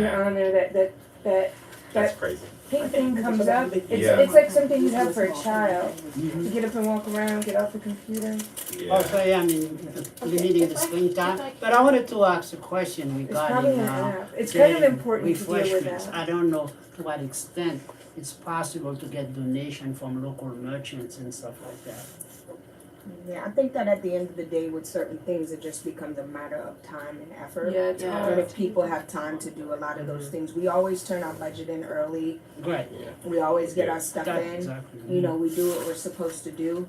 something on there that That's crazy. pink thing comes up. Yeah. It's like something you'd have for a child. To get up and walk around, get off the computer. Yeah. Also, yeah, I mean, limiting the screen time, but I wanted to ask a question It's probably regarding, an app. It's kind of the important to deal with refreshments. that. I don't know to what extent it's possible to get donation from local merchants and stuff like that. Yeah, I think that at the end of the day, with certain things, it just becomes a matter of time and effort. Yeah, it's And hard. if people have time to do a lot of those things, we always turn our budget in early. Right. Yeah. We always get our stuff That- in. Exactly. You know, we do what we're supposed to do.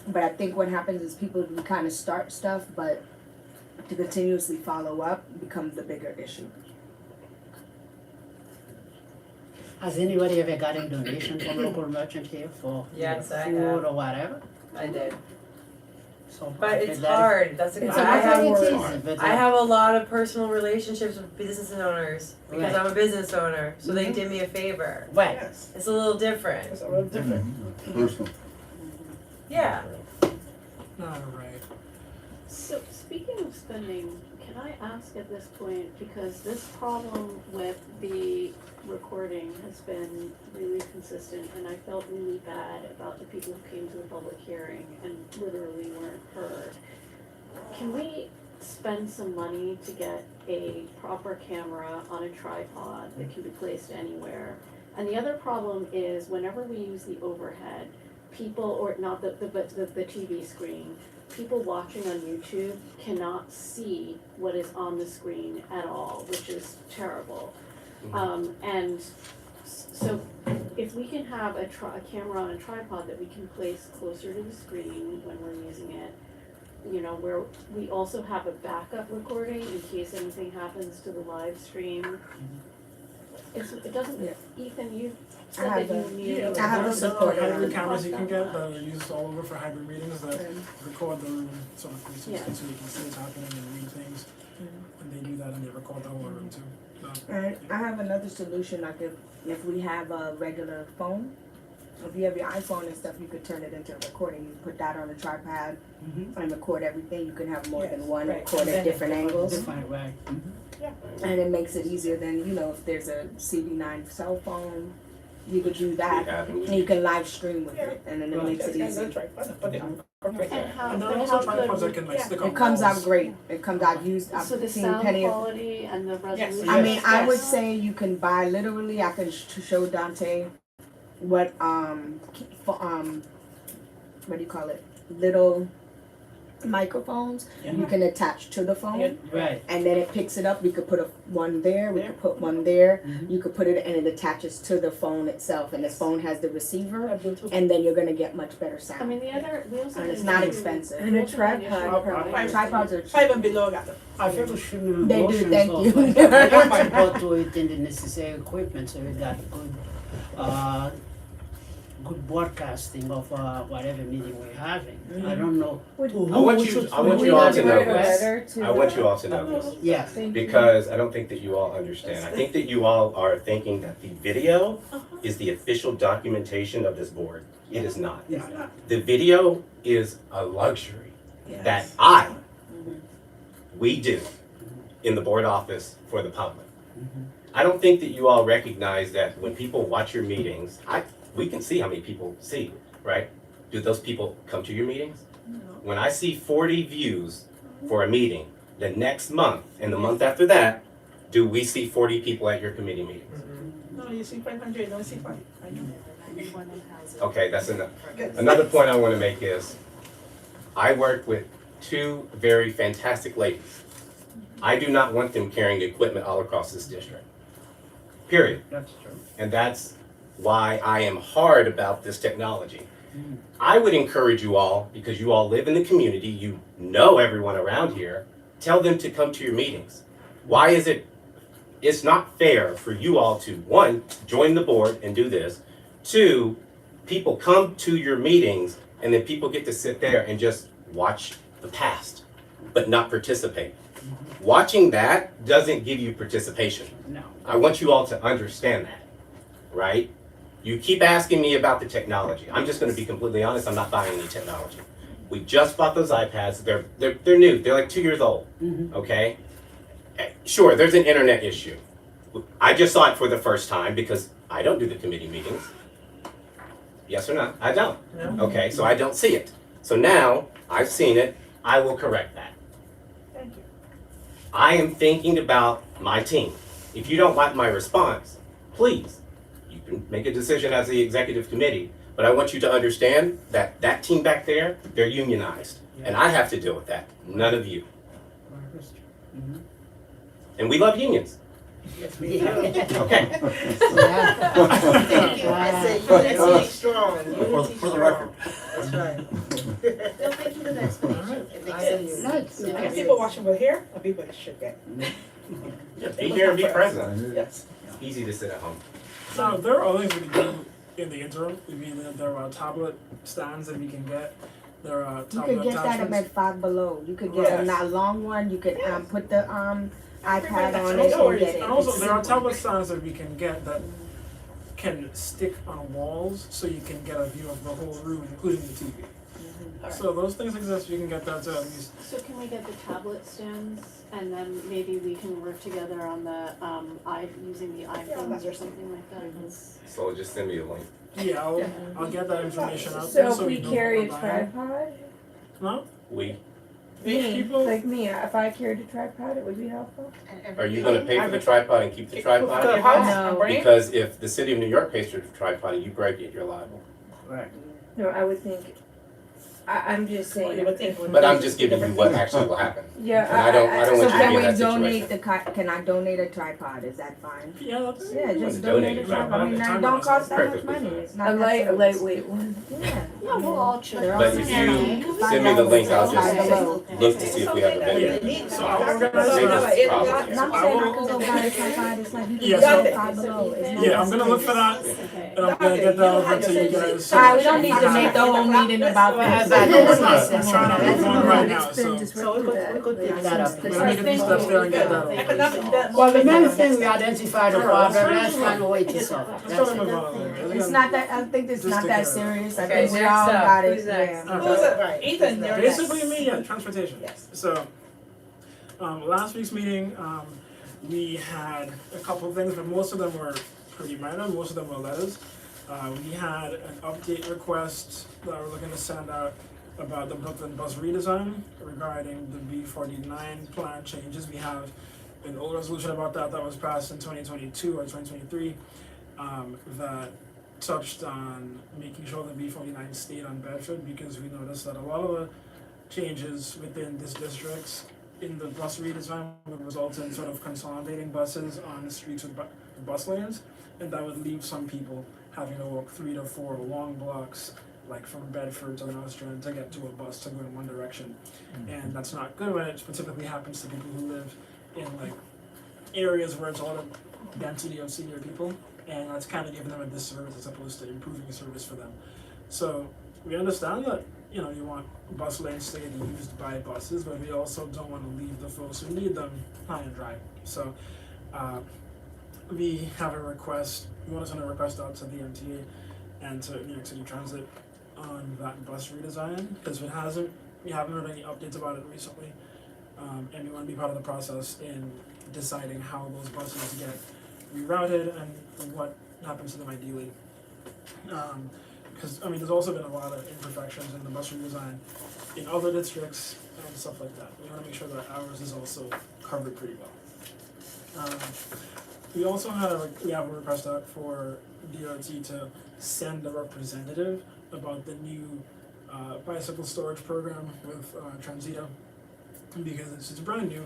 But I think what happens is people do kind of start stuff, but to continuously follow up becomes the bigger issue. Has anybody ever gotten donation from local merchant here for Yes, I food have. or whatever? I did. So But it's that- hard. That's a It's I hard. have It's It's easy, but I have a lot of personal relationships with business owners because Right. I'm a business owner. So they did me a favor. Right. Yes, It's a little different. it's a little different. Personal. Yeah. Alright. So speaking of spending, can I ask at this point, because this problem with the recording has been really consistent and I felt really bad about the people who came to the public hearing and literally weren't heard. Can we spend some money to get a proper camera on a tripod that can be placed anywhere? And the other problem is whenever we use the overhead, people, or not the TV screen, people watching on YouTube cannot see what is on the screen at all, which is terrible. And so if we can have a camera on a tripod that we can place closer to the screen when we're using it, you know, where we also have a backup recording in case anything happens to the live stream. It doesn't, Ethan, you said I have that a- you need. I have a support Hybrid on. cameras you can get that are used all over for hybrid meetings that record the room sort of 360 Yeah. so you can see what's happening and read things. And they do that and they record the whole room too. So, And I have another solution, like if we have a regular phone, if you have your iPhone and stuff, you could turn it into a recording. You put that on a tripod and record everything. You can have more than one, Right. record at different angles. Different, right. And it makes it easier than, you know, if there's a CD9 cell phone, you could do that. Yeah. And you can live stream with it, and then it makes it easy. And how, and there are but also how tripods that good, can like stick on It comes out walls. great. It comes out used. I've so the seen sound plenty of. quality and the resolution? I mean, I would Yes. say you can buy literally. I can show Dante what what do you call it? Little microphones you can attach to the phone, Right. and then it picks it up. We could put one there. We could put one there. You could put it, and it attaches to the phone itself, and the phone has the receiver, and then you're gonna get much better I sound. mean, the other, we also. And it's need not to- expensive. And we a also need to tripod, show probably. Tripods are cheap. 5 and below got it. I feel to should They do, motions thank of, you. I bought to it in the necessary equipment, so we got good broadcasting of whatever meeting we're having. I don't know. Would- to I who want we you- should I want send you all it. to know Write a this. letter to I want the- you all to know this. Yes. Thank you. Because I don't think that you all understand. I think that you all are thinking that the video is the official documentation of this board. It is not. It's not. The video is a luxury that we do in the board office for the public. I don't think that you all recognize that when people watch your meetings, we can see how many people see, right? Do those people come to your meetings? When I see 40 views for a meeting, the next month and the month after that, do we see 40 people at your committee meetings? No, you see 500, you don't see 5. I know. Okay, that's enough. Another point I want to make is, I work with two very fantastic ladies. I do not want them carrying equipment all across this district. Period. That's true. And that's why I am hard about this technology. I would encourage you all, because you all live in the community, you know everyone around here, tell them to come to your meetings. Why is it's not fair for you all to, one, join the board and do this. Two, people come to your meetings and then people get to sit there and just watch the past, but not participate. Watching that doesn't give you participation. No. I want you all to understand that, right? You keep asking me about the technology. I'm just gonna be completely honest, I'm not buying any technology. We just bought those iPads, they're new, they're like 2 years old, okay? Sure, there's an internet issue. I just saw it for the first time because I don't do the committee meetings. Yes or no? I don't. No. Okay, so I don't see it. So now I've seen it, I will correct that. Thank you. I am thinking about my team. If you don't like my response, please, you can make a decision as the executive committee. But I want you to understand that that team back there, they're unionized. And I have to deal with that, none of you. Mhm. And we love unions. Yes, we do. Okay. Thank you. I said unity strong, unity For the strong. record. That's right. No, thank you for the explanation. It makes I sense. Right, Yeah. yeah. People watching will hear, and people should get. Yeah, be here and be present. Yes. Easy to sit at home. Now, there are other things we can do in the interim. I mean, there are tablet stands that we can get. There are You tablet could get that up attachments. at Five Below. You could get a Yes. not long one. You could put the iPad on And it also, and get it. and also there are tablet stands that we can get that can stick on walls so you can get a view of the whole room, including the TV. So those things exist, you can get that too at least. So can we get the tablet stands and then maybe we can work together on the, using the iPhones or something like that? So just send me a link. Yeah, I'll get that information out So there if so we we know carry a what we're buying. tripod, No? We, me, People- like me, if I carried a tripod, it would be helpful. are you gonna pay for the tripod and keep the For your tripod? house, No. and bring it. Because if the city of New York pays for the tripod and you break it, you're liable. Right. No, I would think, I'm just Well, saying. you would think when But I'm there's just giving you what actually will happen. Yeah, And I don't want So you to be can in we that donate situation. can I donate a tripod? Is that fine? Yeah, that's. Yeah, just Donate donate a it. tripod. I mean, Right, that right. don't cost that much Perfectly money. fine. It's not a that serious. lightweight one. Yeah. Yeah, we'll all check. They're all But if you send me the link, I'll just look to see if we have a vendor. So I'll organize Save that. us problem. And I'm saying I can go buy a tripod. It's like you can Yeah, get so- it Five Below. It's not Yeah, I'm gonna look for that Okay. and I'm gonna get that over to you guys. So- Alright, we don't need to make the whole meeting about That's that. I'm trying to move on right now, so. So we could Pick that up. We're gonna make a few steps there and get that over. Economic development. Well, the main thing, we identify the problem, let's find a way to solve it. Let's That's try to it. move on. It's not that, I think it's Just not take that care of it. serious. I Okay, think we next all up. got it. Who's next? Okay. Who's it? Right. Ethan, you're next. Basically me, yeah, transportation. Yes. So, last week's meeting, we had a couple of things, but most of them were pretty minor, most of them were letters. We had an update request that we're looking to send out about the Brooklyn bus redesign regarding the B49 plan changes. We have an old resolution about that was passed in 2022 or 2023 that touched on making sure the B49 stayed on Bedford because we noticed that a lot of the changes within this district in the bus redesign would result in sort of consolidating buses on the streets with bus lanes, and that would leave some people having to walk 3 to 4 long blocks, like from Bedford to the Nostrand, to get to a bus to go in one direction. And that's not good when it specifically happens to people who live in like areas where it's a lot of density of senior people, and that's kind of giving them a disservice as opposed to improving the service for them. So we understand that, you know, you want bus lanes to get used by buses, but we also don't want to leave the folks who need them high and dry. So we have a request, we want to send a request out to the MTA and to New York City Transit on that bus redesign, because we haven't heard any updates about it recently, and we want to be part of the process in deciding how those buses get rerouted and what happens to them ideally. Because, I mean, there's also been a lot of imperfections in the bus redesign in other districts and stuff like that. We want to make sure that ours is also covered pretty well. We also have a request out for DOT to send a representative about the new bicycle storage program with Transito, because it's brand new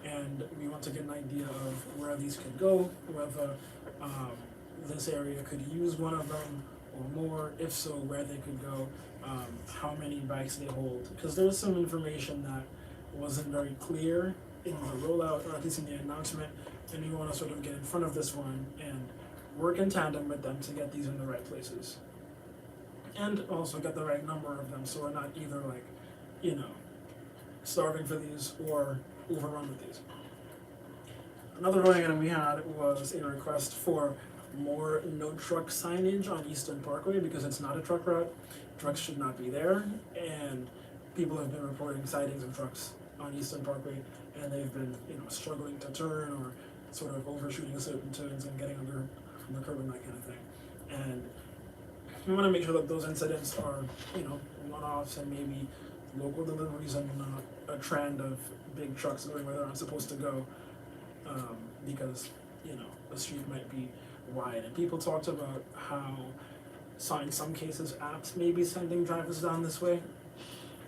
and we want to get an idea of where these could go, whether this area could use one of them or more, if so, where they could go, how many bikes they hold, because there was some information that wasn't very clear in the rollout, or at least in the announcement, and we want to sort of get in front of this one and work in tandem with them to get these in the right places. And also get the right number of them, so we're not either like, you know, starving for these or overrun with these. Another voting item we had was a request for more no truck signage on Eastern Parkway, because it's not a truck route. Trucks should not be there, and people have been reporting sightings of trucks on Eastern Parkway, and they've been, you know, struggling to turn or sort of overshooting certain turns and getting under the curb and that kind of thing. And we want to make sure that those incidents are, one-offs and maybe local deliveries and not a trend of big trucks going where they're not supposed to go, because, the street might be wide. And people talked about how, in some cases, apps may be sending drivers down this way.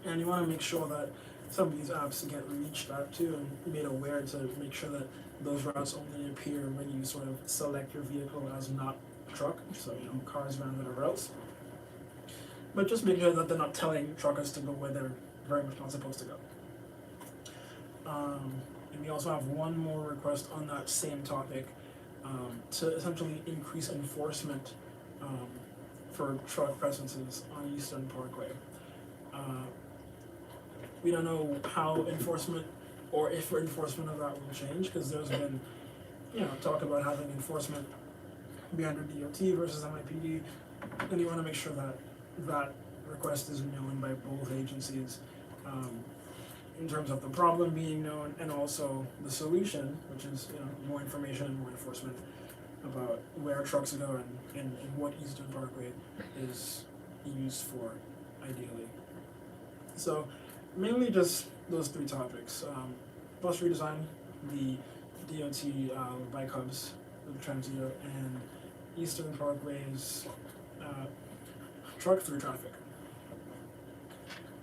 And you want to make sure that some of these apps get reached out to and made aware to make sure that those routes only appear when you sort of select your vehicle as not a truck, so cars, vans, whatever else. But just make sure that they're not telling truckers to go where they're very much not supposed to go. And we also have one more request on that same topic, to essentially increase enforcement for truck presences on Eastern Parkway. We don't know how enforcement or if enforcement of that will change, because there's been, talk about having enforcement be under DOT versus MIPD, and you want to make sure that that request is known by both agencies, in terms of the problem being known and also the solution, which is more information and more enforcement about where trucks go and what Eastern Parkway is used for, ideally. So mainly just those three topics: bus redesign, the DOT bike hubs with Transito, and Eastern Parkway's truck through traffic.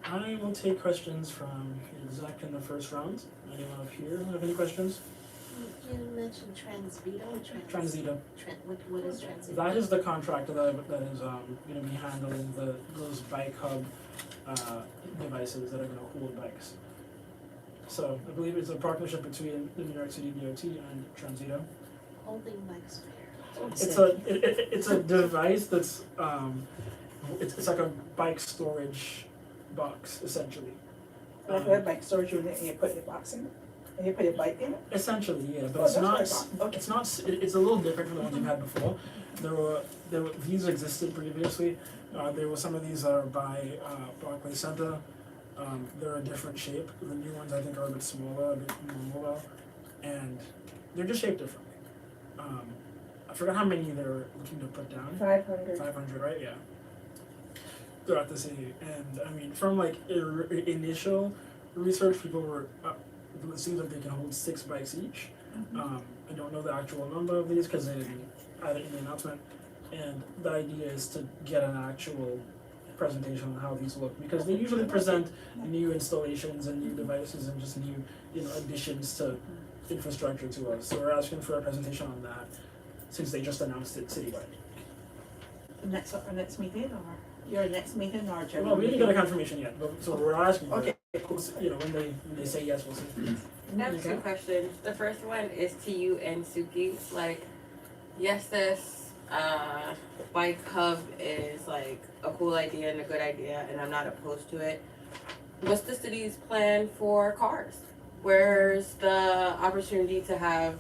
I will take questions from Zach in the first round. Anyone up here have any questions? You mentioned Transvito. Transito. What is Transito? That is the contractor that is going to be handling those bike hub devices that are going to hold bikes. So I believe it's a partnership between the New York City DOT and Transito. Holding bikes where? It's a device that's it's like a bike storage box, essentially. Like a bike storage unit and you put your box in it? And you put your bike in it? Essentially, yeah, but Oh, it's that's not. what I thought. Okay. It's not. It's a little different from the ones you've had before. There were these existed previously. There were some of these that are by Barclay Center. They're a different shape. The new ones I think are a bit smaller, a bit more mobile, and they're just shaped differently. I forgot how many they're looking to put down. 500. 500, right? Yeah. Throughout the city, and I mean, from like initial research, people were. It seems like they can hold 6 bikes each. I don't know the actual number of these because they didn't add it in the announcement. And the idea is to get an actual presentation on how these look, because they usually present new installations and new devices and just new, additions to infrastructure to us. So we're asking for a presentation on that, since they just announced it citywide. Our next meeting or your next meeting or general? Well, we didn't get a confirmation yet, but so we're asking. For Okay. it. When they say yes, we'll see. I have 2 questions. The first one is to you and Suki. Like, yes, this bike hub is like a cool idea and a good idea, and I'm not opposed to it. What's the city's plan for cars? Where's the opportunity to have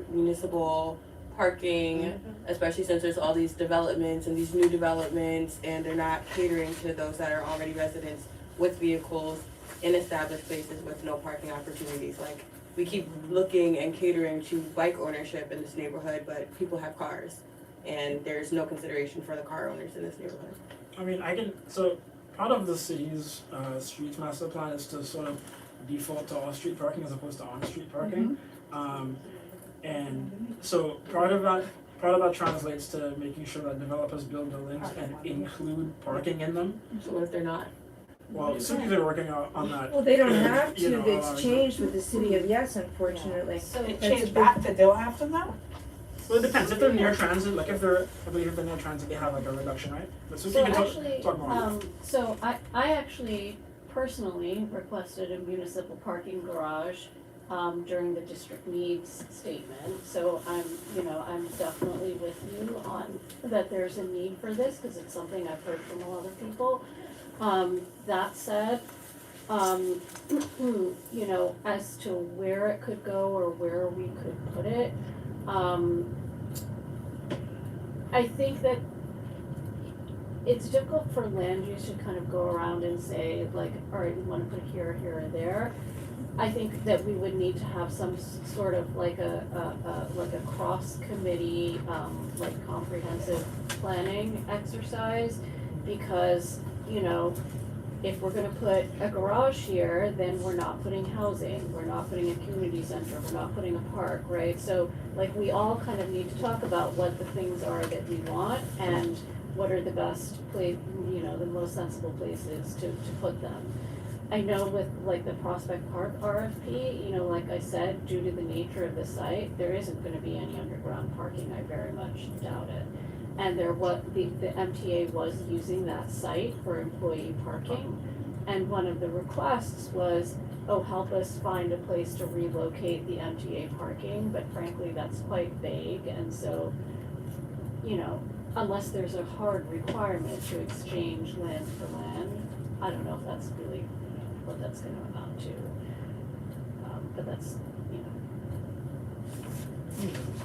municipal parking, especially since there's all these developments and these new developments, and they're not catering to those that are already residents with vehicles in established places with no parking opportunities. Like, we keep looking and catering to bike ownership in this neighborhood, but people have cars, and there's no consideration for the car owners in this neighborhood. I mean, so part of the city's streets master plan is to sort of default to off-street parking as opposed to on-street parking. And so part of that translates to making sure that developers build buildings and include parking in them. So what if they're not? Well, cities are working on that. Well, they don't have You to. know, It's changed with the city of Yes, unfortunately. So, It That's a changed big- back that they'll have to now? Well, it depends. If they're near transit, like I believe if they're near transit, they have like a reduction, right? But so so you can actually, talk more. so I actually personally requested a municipal parking garage during the district needs statement. So I'm definitely with you on that there's a need for this, because it's something I've heard from a lot of people. That said, as to where it could go or where we could put it, I think that it's difficult for land use to kind of go around and say like, all right, we want to put it here, here, or there. I think that we would need to have some sort of like a cross committee, like comprehensive planning exercise. Because, you know, if we're gonna put a garage here, then we're not putting housing, we're not putting a community center, we're not putting a park, right? So, like, we all kind of need to talk about what the things are that we want and what are the best the most sensible places to put them. I know with like the Prospect Park RFP, you know, like I said, due to the nature of the site, there isn't gonna be any underground parking, I very much doubt it. And the MTA was using that site for employee parking. And one of the requests was, oh, help us find a place to relocate the MTA parking, but frankly, that's quite vague, and so, you know, unless there's a hard requirement to exchange land for land, I don't know if that's really, you know, what that's gonna amount to. But that's, you know.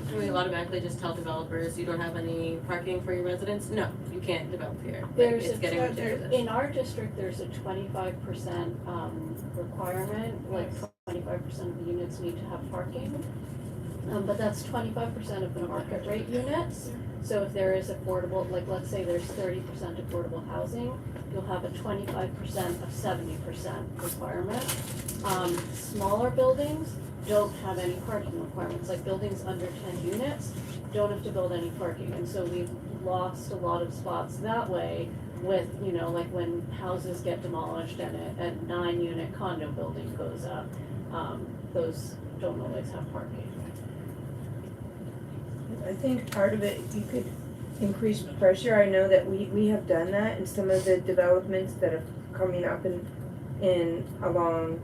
Do we automatically just tell developers you don't have any parking for your residents? No, you can't develop here. Like, There's it's getting ridiculous. in our district, there's a 25% requirement, like 25% of the units need to have parking. But that's 25% of the market rate units. So if there is affordable, like let's say there's 30% affordable housing, you'll have a 25% of 70% requirement. Smaller buildings don't have any parking requirements, like buildings under 10 units don't have to build any parking. And so we've lost a lot of spots that way with, you know, like when houses get demolished and a 9-unit condo building goes up, those don't always have parking. I think part of it, you could increase pressure. I know that we have done that in some of the developments that are coming up in along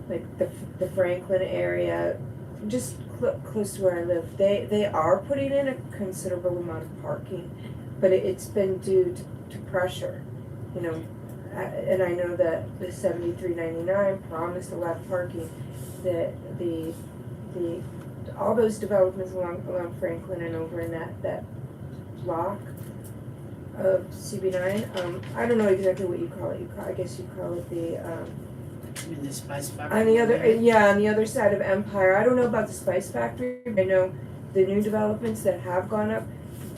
like the Franklin area, just close to where I live. They are putting in a considerable amount of parking, but it's been due to pressure, you know. And I know that the 7399 promised a lot of parking. That the all those developments along Franklin and over in that block of CB9. I don't know exactly what you call it. I guess you call it the. I mean, the Spice Factory. On the other side of Empire. I don't know about the Spice Factory. I know the new developments that have gone up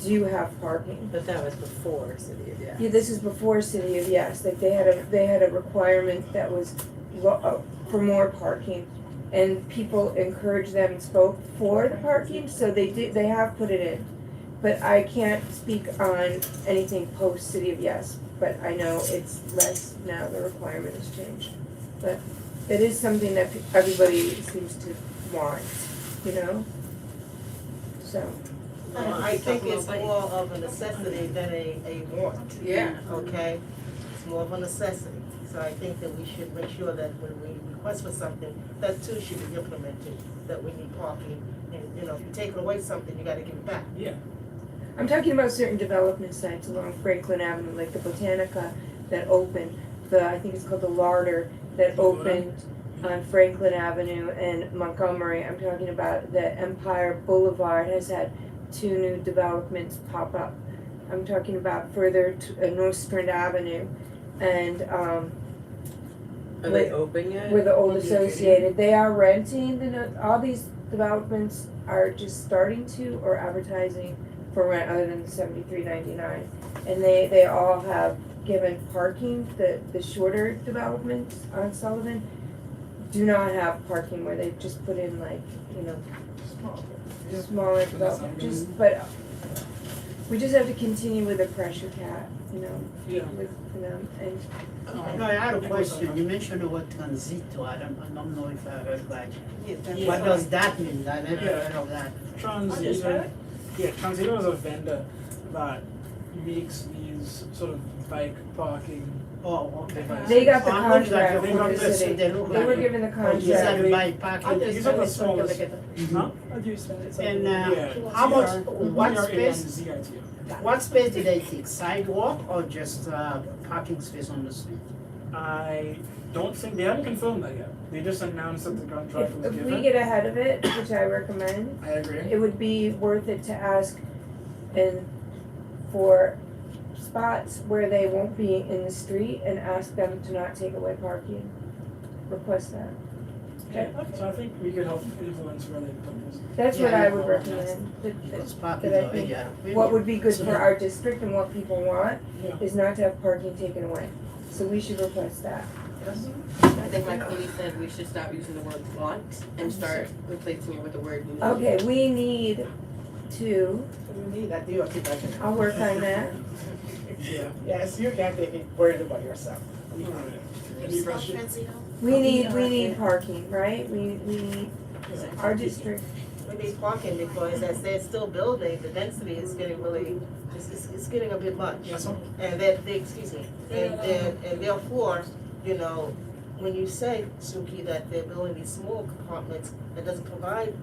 do have parking. But that was before City of Yes. Yeah, this is before City of Yes. Like they had a requirement that was for more parking, and people encouraged them and spoke for the parking, so they have put it in. But I can't speak on anything post City of Yes. But I know it's less now. The requirement has changed. But it is something that everybody seems to want, you know? So. I think it's more of a necessity than a want. Yeah. Okay? It's more of a necessity. So I think that we should make sure that when we request for something, that too should be implemented, that we need parking. And, you know, if you take away something, you gotta give it back. Yeah. I'm talking about certain development sites along Franklin Avenue, like the Botanica that opened, I think it's called the Larder, that opened on Franklin Avenue and Montgomery. I'm talking about the Empire Boulevard has had 2 new developments pop up. I'm talking about further to North Strand Avenue and Are they open yet? where the old Associated, they are renting, all these developments are just starting to or advertising for rent other than the 7399. And they all have given parking. The shorter developments on Sullivan do not have parking where they just put in like, you know, smaller development. But we just have to continue with the pressure cap, you know, with them. And No, I had a question. You mentioned the word transito. I don't know if I heard right. Yeah. What does that mean? I never Yeah. heard of that. Transito. Yeah, Transito is a vendor that makes these sort of bike parking. Oh, okay. they got the I know that contract you're from from the the city. They look They were like given the Is that contract. by parking? These are the smallest. Huh? And Yeah. how much, We what are in space, ZITO. what space did they take? Sidewalk or just parking space on the street? I don't think, they haven't confirmed that yet. They just announced that the contract was If we given. get ahead of it, which I recommend, I agree. it would be worth it to ask and for spots where they won't be in the street and ask them to not take away parking. Request that. Okay, so I think we could help influence where they put this. That's what Yeah, I yeah. would recommend. Because parking, That I think yeah. what would be good for our district and what people want Yeah. is not to have parking taken away. So we should request that. I think like Chloe said, we should stop using the word want and start replacing it with the word need. Okay, we need to, We need that DOT budget. I'll work on that. Yeah. Yes, you can't be worried about yourself. Alright. Your Any stop questions? Transito? We need parking, right? We need, our district, We need parking because as they're still building, the density is getting really, it's getting a bit much. Yes, sir? And then, excuse me, and therefore, you know, when you say, Suki, that they're building these small compartments that doesn't provide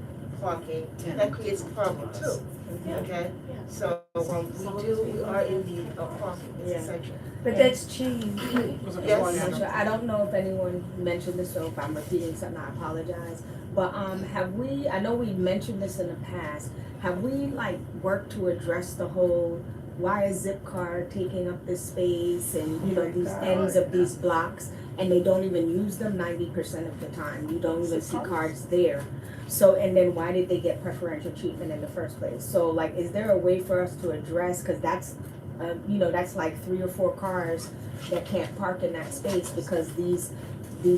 parking, that creates a problem too, okay? So, we are in need of parking, it's Yeah. essential. but that's changed. Was it Yes. before I'm you not sure. I don't know if anyone mentioned this, so if I'm repeating something, I apologize. But have we, I know we mentioned this in the past, have we like worked to address the whole, why is Zipcar taking up this space and, you know, these ends of these blocks? And they don't even use them 90% of the time. You don't even see cars there. So, and then why did they get preferential treatment in the first place? So like, is there a way for us to address, cause that's, you know, that's like 3 or 4 cars that can't park in that space because these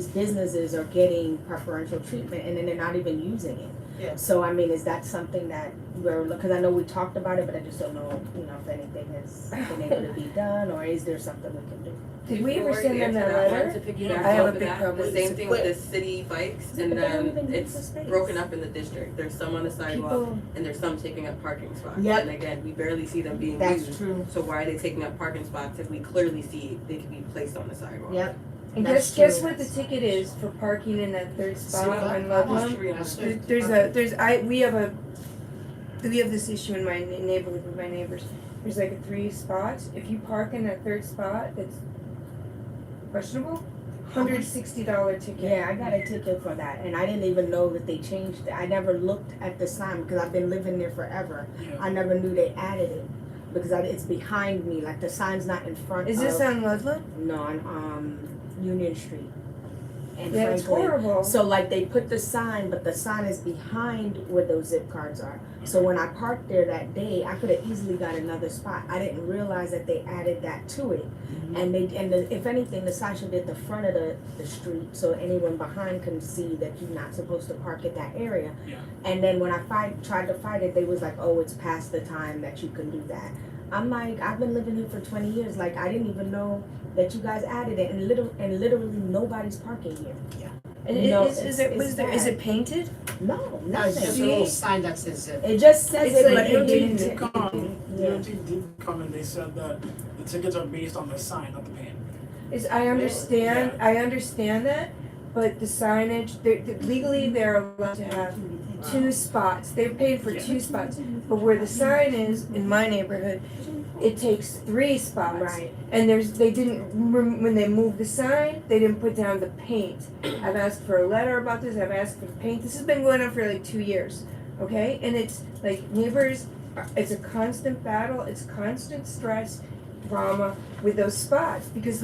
businesses are getting preferential treatment and then they're not even using it. Yeah. So I mean, is that something that because I know we talked about it, but I just don't know, you know, if anything has been able to be done, or is there something we can do? Did we ever Before send you them answer that one, letter? to piggyback I have a off of big that, problem the with same thing with the city bikes, and But they don't then even use the it's space. broken up in the district. There's some on the sidewalk, People, and there's some taking up parking spots. Yep. And again, we barely see them being that's used. true. So why are they taking up parking spots if we clearly see they can be placed on the sidewalk? Yep. And That's guess true. what the ticket is for parking in that third spot what? on Almost Ludlam? 300. We have this issue in my neighborhood with my neighbors. There's like 3 spots. If you park in that third spot, that's questionable. $160 ticket. Yeah, I got a ticket for that, and I didn't even know that they changed it. I never looked at the sign because I've been living there forever. Yeah. I never knew they added it because it's behind me. Like the sign's not in front. Is this of, on Ludlam? No, on Union Street. And Yeah, it's Franklin. horrible. So like they put the sign, but the sign is behind where those zip cards are. So when I parked there that day, I could have easily got another spot. I didn't realize that they added that to it. And if anything, the sign should be at the front of the street so anyone behind can see that you're not supposed to park at that area. Yeah. And then when I tried to fight it, they was like, oh, it's past the time that you can do that. I'm like, I've been living here for 20 years. Like, I didn't even know that you guys added it, and literally nobody's parking here. And You know, is it painted? No, No, it's just a nothing. little sign that says it. It just says It's it, like but you it didn't- didn't. DOT did come and they said that the tickets are based on the sign, not the paint. I understand that, but the signage, legally they're allowed to have 2 spots. They're paid for 2 spots. But where the sign is, in my neighborhood, it takes 3 spots. Right. And when they moved the sign, they didn't put down the paint. I've asked for a letter about this, I've asked for paint. This has been going on for like 2 years, okay? And it's like neighbors, it's a constant battle, it's constant stress, drama with those spots. Because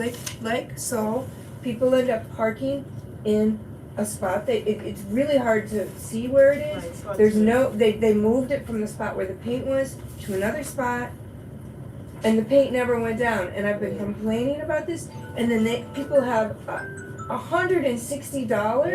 so people end up parking in a spot that it's really hard to see where it is. Right, it's hard There's to- no, they moved it from the spot where the paint was to another spot, and the paint never went down. And I've been complaining about this, and then people have $160.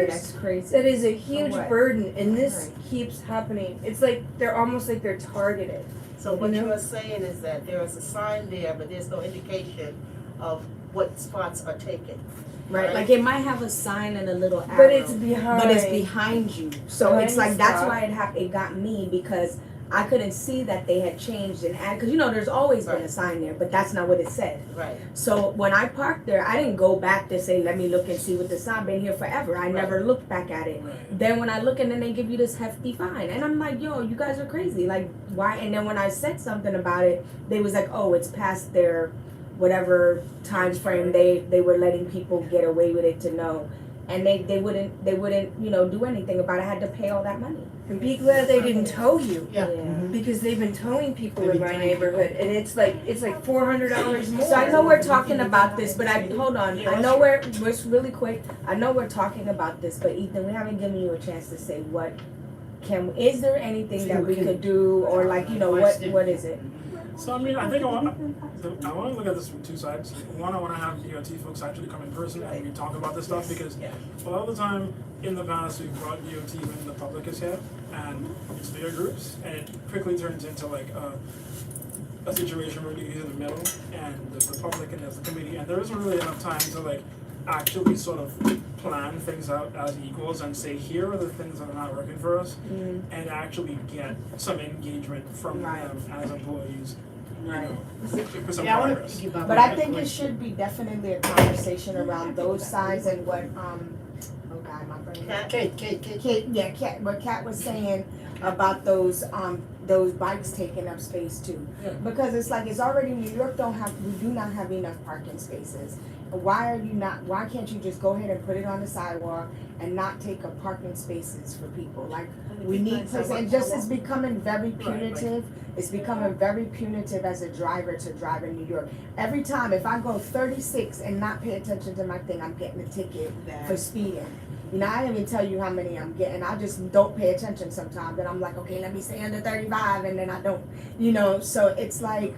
That's crazy. That is a huge what? burden, and this Right. keeps happening. It's like they're almost like they're targeted. So what You know? you are saying is that there is a sign there, but there's no indication of what spots are taken. Right, like it might have a sign and a little arrow. But it's behind. But it's behind you. So Behind it's the like that's spot. why it got me because I couldn't see that they had changed and added, because you know there's always been a Right. sign there, but that's not what it said. Right. So when I parked there, I didn't go back to say, let me look and see what the sign, been here forever. I never looked back at it. Right. Then when I look and then they give you this hefty fine. And I'm like, yo, you guys are crazy. Like, why? And then when I said something about it, they was like, oh, it's past their whatever time frame they were letting people get away with it to know. and they wouldn't, you know, do anything about it, I had to pay all that money. And be glad they didn't tow you, Yeah. because they've been towing people They've in been my towing neighborhood, and it's like $400 more. So I know we're talking about this, but hold on, I know we're really quick, I know we're talking about this, but Ethan, we haven't given you a chance to say is there anything that we could do, or like, you know, what is it? So I mean, I think I want to look at this from two sides. One, I want to have DOT folks actually come in person and we talk about this stuff, because a lot of the time in the past we've brought DOT when the public is here and it's bigger groups, and it quickly turns into like a situation where you're in the middle and there's the public and there's the committee, and there isn't really enough time to like actually sort of plan things out as equals and say, here are the things that are not working for us, and actually get some engagement from them as employees, you know, for some Yeah, I wanna progress. piggyback But on I that think it question. should be definitely a conversation around those sides and what, oh God, my brain. Kate. What Kat was saying about those bikes taking up space too. Yeah. Because it's like, it's already, New York we do not have enough parking spaces. Why can't you just go ahead and put it on the sidewalk and not take up parking spaces for people? Like, we need to, and just it's becoming very punitive. It's becoming very punitive as a driver to drive in New York. Every time, if I go 36 and not pay attention to my thing, I'm getting a ticket for speeding. You know, I didn't even tell you how many I'm getting. I just don't pay attention sometimes. And I'm like, okay, let me stay under 35, and then I don't, you know, so it's like,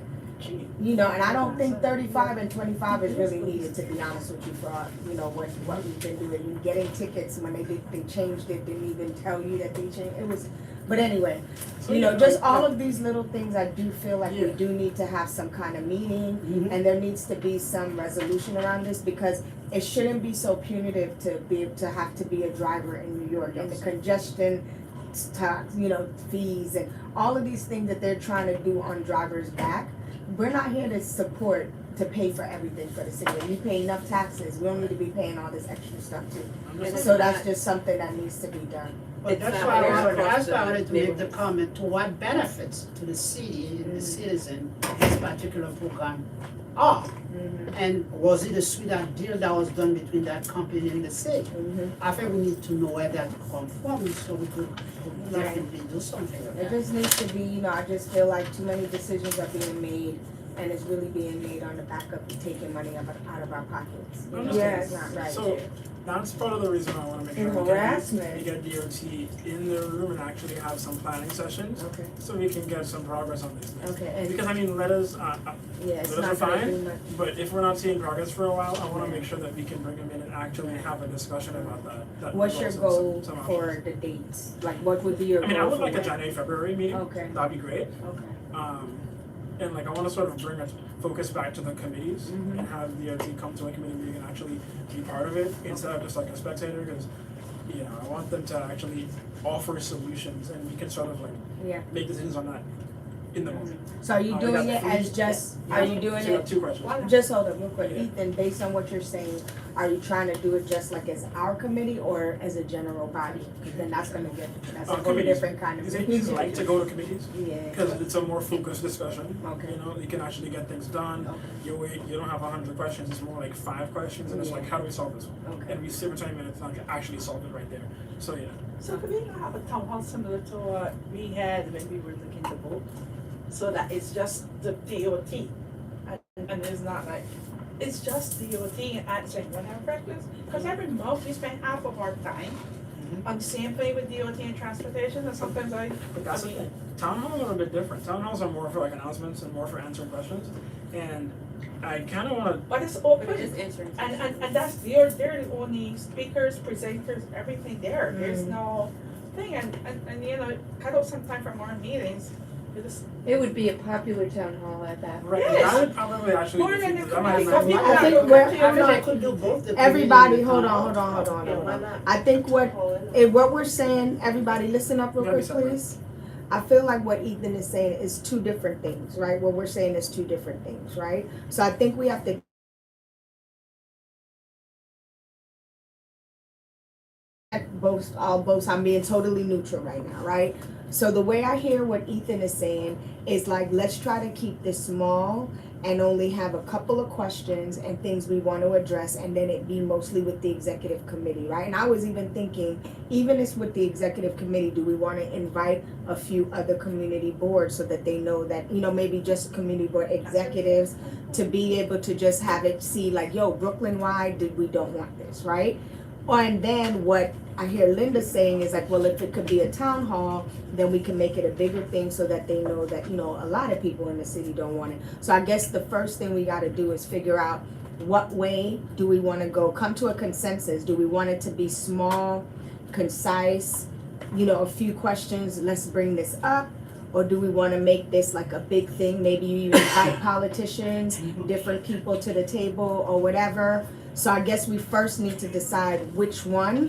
you know, and I don't think 35 and 25 is really needed, to be honest with you, for, you know, what we've been doing. And getting tickets when they changed it, didn't even tell you that they changed it. Was, but anyway, you know, just all of these little things, I do feel like we do need to have some kind of meeting, and there needs to be some resolution around this, because it shouldn't be so punitive to have to be a driver in New York, and the congestion tax, you know, fees, and all of these things that they're trying to do on drivers' back. We're not here to pay for everything for the city. We pay enough taxes. We don't need to be paying all this extra stuff too. So that's just something that needs to be done. But It's that's not why fair I across wanted to make the neighborhoods. comment to what benefits to the city and the citizen this particular program are. And was it a sweetheart deal that was done between that company and the city? I think we need to know where that comes from, so we could definitely do something about It it. just needs to be, you know, I just feel like too many decisions are being made, and it's really being made on the back of taking money out of our pockets. You know, Yes. it's not right. So that's part of the reason I want to make sure And we harassment. get DOT in the room and actually have some planning sessions, Okay, so we can get some progress on these things. okay, and, Because I mean, letters, yeah, it's those are not gonna fine, do much. but if we're not seeing progress for a while, I want to make sure that we can bring them in and actually have a discussion about that. What's your results in goal some for options. the dates? Like, what would be your I goal mean, I would for like a when? January, February meeting. Okay, That'd be great. okay. And like I want to sort of bring a focus back to the committees Mhm. and have the DOT come to a committee meeting and actually be part of it instead of just like a spectator, because you know, I want them to actually offer solutions and we can sort of like Yeah. make decisions on that in the moment. So are you we doing got the it as food. just, are you doing So you have it, two questions. just hold up real quick, Yeah. Ethan, based on what you're saying, are you trying to do it just like as our committee or as a general body? Because then that's a whole Committees. different kind of. Because they like to go to committees Yeah. because it's a more focused discussion. Okay. You know, you can actually get things done. Okay. You don't have 100 questions. It's more like 5 questions, and it's like, how do we solve this one? Okay. And we sit for 20 minutes and actually solve it right there. So yeah. So could we have a town hall similar to what we had when we were looking to vote? So that it's just the DOT, and it's not like, it's just DOT answering whatever questions. Because every month we spend half of our time on the same thing with DOT and transportation, and sometimes But that's the thing. Town halls are a bit different. Town halls are more for like announcements and more for answering questions. And I kind of want to. but it's But open. it is answering. And that's, they're the only speakers, presenters, everything there. There's no thing, and you know, cut off some time from our meetings. It would be a popular town hall at that. Right. Yes. I would probably actually. More than defeat the that. I might committee. have- I think I feel like could do both the. Everybody, committee hold and on, the hold on, town hold on, hall. hold on. why not? I think what we're saying, everybody listen up real Gotta be quick, separate. please. I feel like what Ethan is saying is two different things, right? What we're saying is two different things, right? So I think we have to I'm being totally neutral right now, right? So the way I hear what Ethan is saying is like, let's try to keep this small and only have a couple of questions and things we want to address, and then it be mostly with the executive committee, right? And I was even thinking, even if with the executive committee, do we want to invite a few other community boards so that they know that, you know, maybe just community board executives to be able to just have it see like, yo, Brooklyn wide, we don't want this, right? And then what I hear Linda saying is like, well, if it could be a town hall, then we can make it a bigger thing so that they know that, you know, a lot of people in the city don't want it. So I guess the first thing we gotta do is figure out what way do we wanna go, come to a consensus. Do we want it to be small, concise, you know, a few questions, let's bring this up? Or do we wanna make this like a big thing? Maybe you invite politicians, different people to the table or whatever. So I guess we first need to decide which one,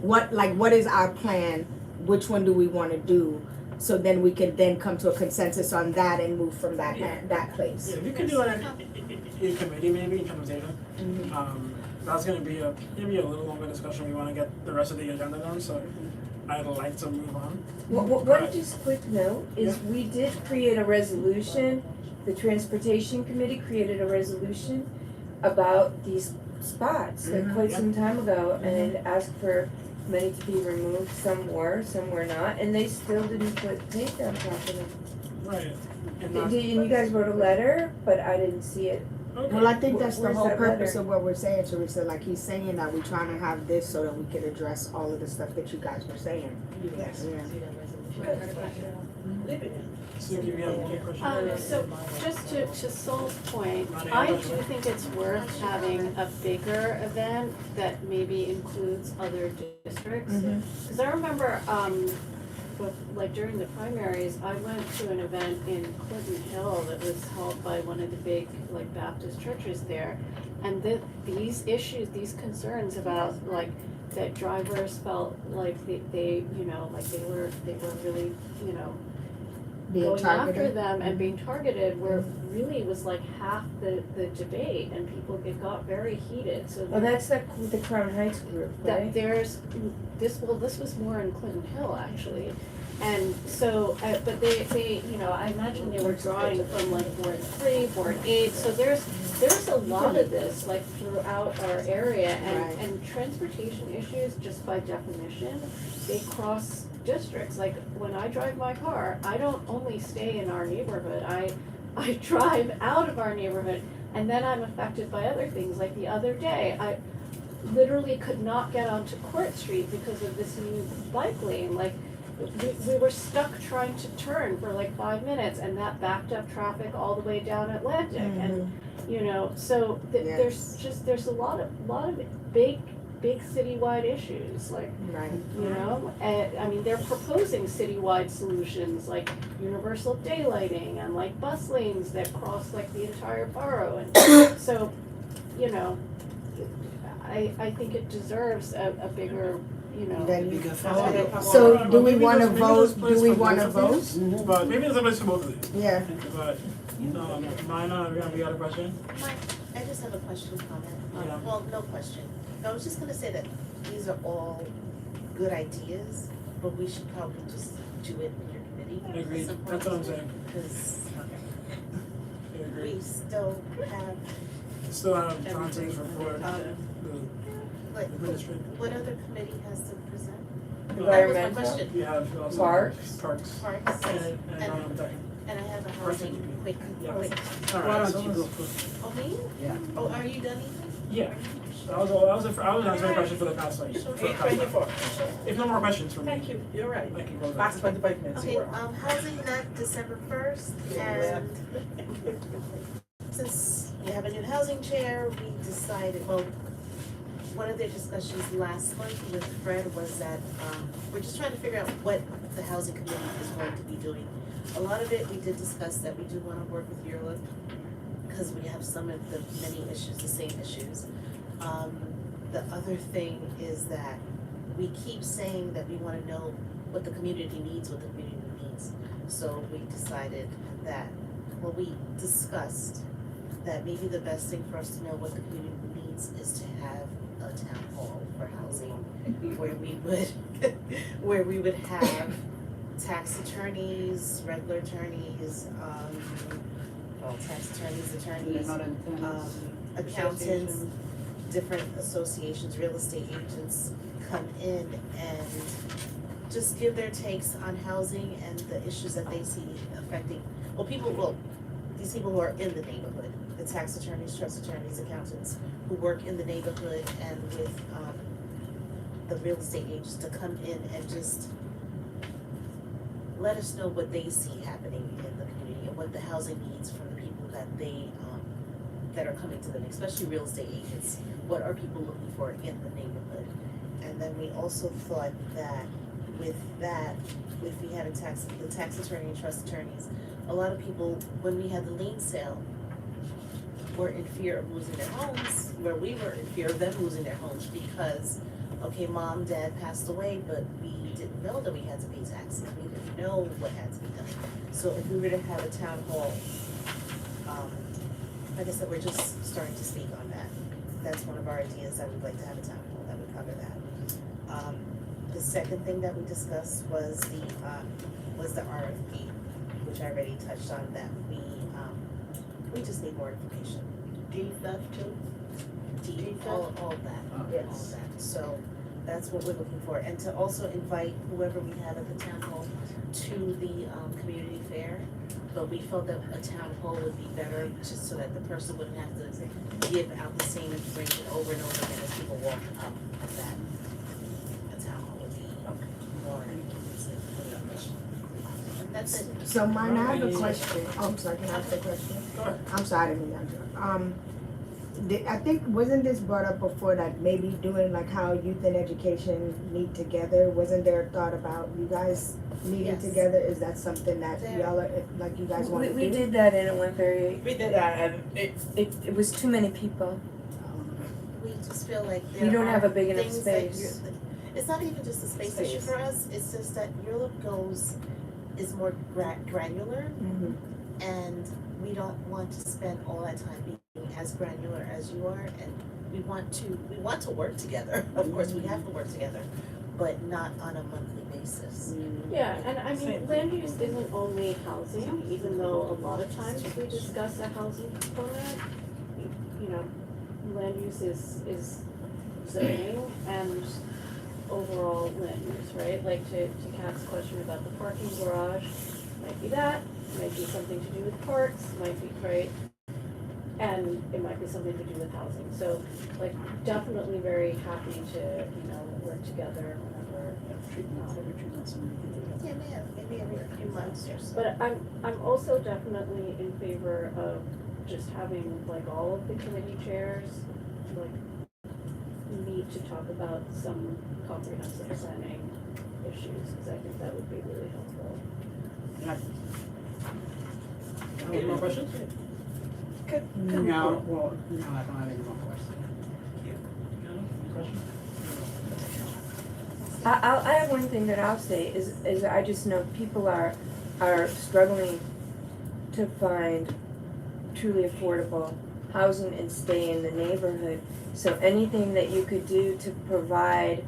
what is our plan, which one do we want to do, so then we can then come to a consensus on that and move from that place. Yeah, we could do it in committee maybe, in conversation. That's gonna be maybe a little longer discussion, we wanna get the rest of the agenda done, so I'd like to move on. What just quick note is we did create a resolution, the transportation committee created a resolution about these spots like quite some time ago and asked for many to be removed, some were not, and they still didn't put tape down properly. Right. And you guys wrote a letter, but I didn't see it. Okay. Well, I think that's the Where's whole that purpose letter? of what we're saying, Teresa. Like he's saying that we're trying to have this so that we can address all of the stuff that you guys were saying. Yes. So do you have any questions? So just to Sol's point, I do think it's worth having a bigger event that maybe includes other districts. Cause I remember, like during the primaries, I went to an event in Clinton Hill that was held by one of the big like Baptist churches there. And these issues, these concerns about like that drivers felt like they you know, like they were really, you know, Being going after targeted. them and being targeted were really was like half the debate, and people, it got very heated, so Well, that's the Crown Heights group, that right? there's this was more in Clinton Hill actually. And so, but they, you know, I imagine they were drawing from like Board 3, Board 8, so there's a lot of this like throughout our area, and transportation issues, just by definition, they cross districts. Like when I drive my car, I don't only stay in our neighborhood, I drive out of our neighborhood, and then I'm affected by other things. Like the other day, I literally could not get onto Court Street because of this new bike lane. Like we were stuck trying to turn for like 5 minutes, and that backed up traffic all the way down Atlantic. And you know, so there's a lot of big citywide issues, like, Right. you know, and I mean, they're proposing citywide solutions like universal daylighting and like bus lanes that cross like the entire borough, and so, you know, I think it deserves a bigger, you know. So do we Maybe wanna there's a vote, place do we for wanna both of vote? these, but maybe there's a place for both of these. Yeah. But, Mina, we got a question? I just have a question, comment. Yeah. Well, no question. I was just gonna say that these are all good ideas, but we should probably just do it in your committee. Agreed, that's what I'm saying. Because I agree. we still have, Still have Johnson's report, um, the like, administrative. what other committee has to present? That was my Environmental, question. We have also Parks. Parks. Parks, And tech. and I have a housing, quick. Yeah. Wait. Alright, so let's- Oh, me? Yeah. Oh, are you done even? yeah, I was answering a question for the past, like, for the past, 8:24. if no more questions from me. Thank you, you're right. I can close Last it. 25 minutes, Okay, you were. housing net December 1st, and since we have a new housing chair, we decided, well, one of the discussions last month with Fred was that, we're just trying to figure out what the housing committee is going to be doing. A lot of it, we did discuss that we do wanna work with Eurolip, because we have some of the many issues, the same issues. The other thing is that we keep saying that we wanna know what the community needs, what the community needs. So we decided that, well, we discussed that maybe the best thing for us to know what the community needs is to have a town hall for housing where we would have tax attorneys, regular attorneys, tax attorneys, accountants, different associations, real estate agents come in and just give their takes on housing and the issues that they see affecting, these people who are in the neighborhood, the tax attorneys, trust attorneys, accountants, who work in the neighborhood and with, the real estate agents to come in and just let us know what they see happening in the community and what the housing needs from the people that they, that are coming to them, especially real estate agents. What are people looking for in the neighborhood? And then we also thought that, if we had the tax attorney and trust attorneys, a lot of people, when we had the lien sale, were in fear of losing their homes, where we were in fear of them losing their homes because, okay, mom, dad passed away, but we didn't know that we had to pay taxes. We didn't know what had to be done. So if we were to have a town hall, like I said, we're just starting to speak on that. That's one of our ideas, that we'd like to have a town hall that would cover that. The second thing that we discussed was the RFP, which I already touched on, that we just need more information. Deed theft too? All that, Yes. all that. So that's what we're looking for. And to also invite whoever we have at the town hall to the community fair. But we felt that a town hall would be better, just so that the person wouldn't have to give out the same information over and over again as people walk up, that a town hall would be more inclusive. And that's it. So mine, I have a question. Oh, I'm sorry, can I ask a question? Go ahead. I'm sorry, I think, wasn't this brought up before, that maybe doing like how youth and education meet together? Wasn't there a thought about you guys meeting Yes. together? Is that something that There- y'all are, like you guys want to do? We did that and it went very, We did that and it was too many people. We just feel like You there don't have a are big enough things that space. it's not even just a space issue for us, it's just that Europe is more granular, Mhm. and we don't want to spend all that time being as granular as you are, and we want to work together. Of course, we have to work together, but not on a monthly basis. Yeah, and I Same. mean, land use isn't only housing, even though a lot of times we discuss a housing component. You know, land use is zoning and overall land use, right? Like to Kat's question about the parking garage, might be that, might be something to do with parks, might be, right? And it might be something to do with housing. So like definitely very happy to, work together whenever. Yeah, maybe every few months or so. But I'm also definitely in favor of just having like all of the committee chairs like meet to talk about some comprehensive planning issues, because I think that would be really helpful. Any more questions? No, well, no, I don't have any more questions. Any questions? I have one thing that I'll say is I just know people are struggling to find truly affordable housing and stay in the neighborhood. So anything that you could do to provide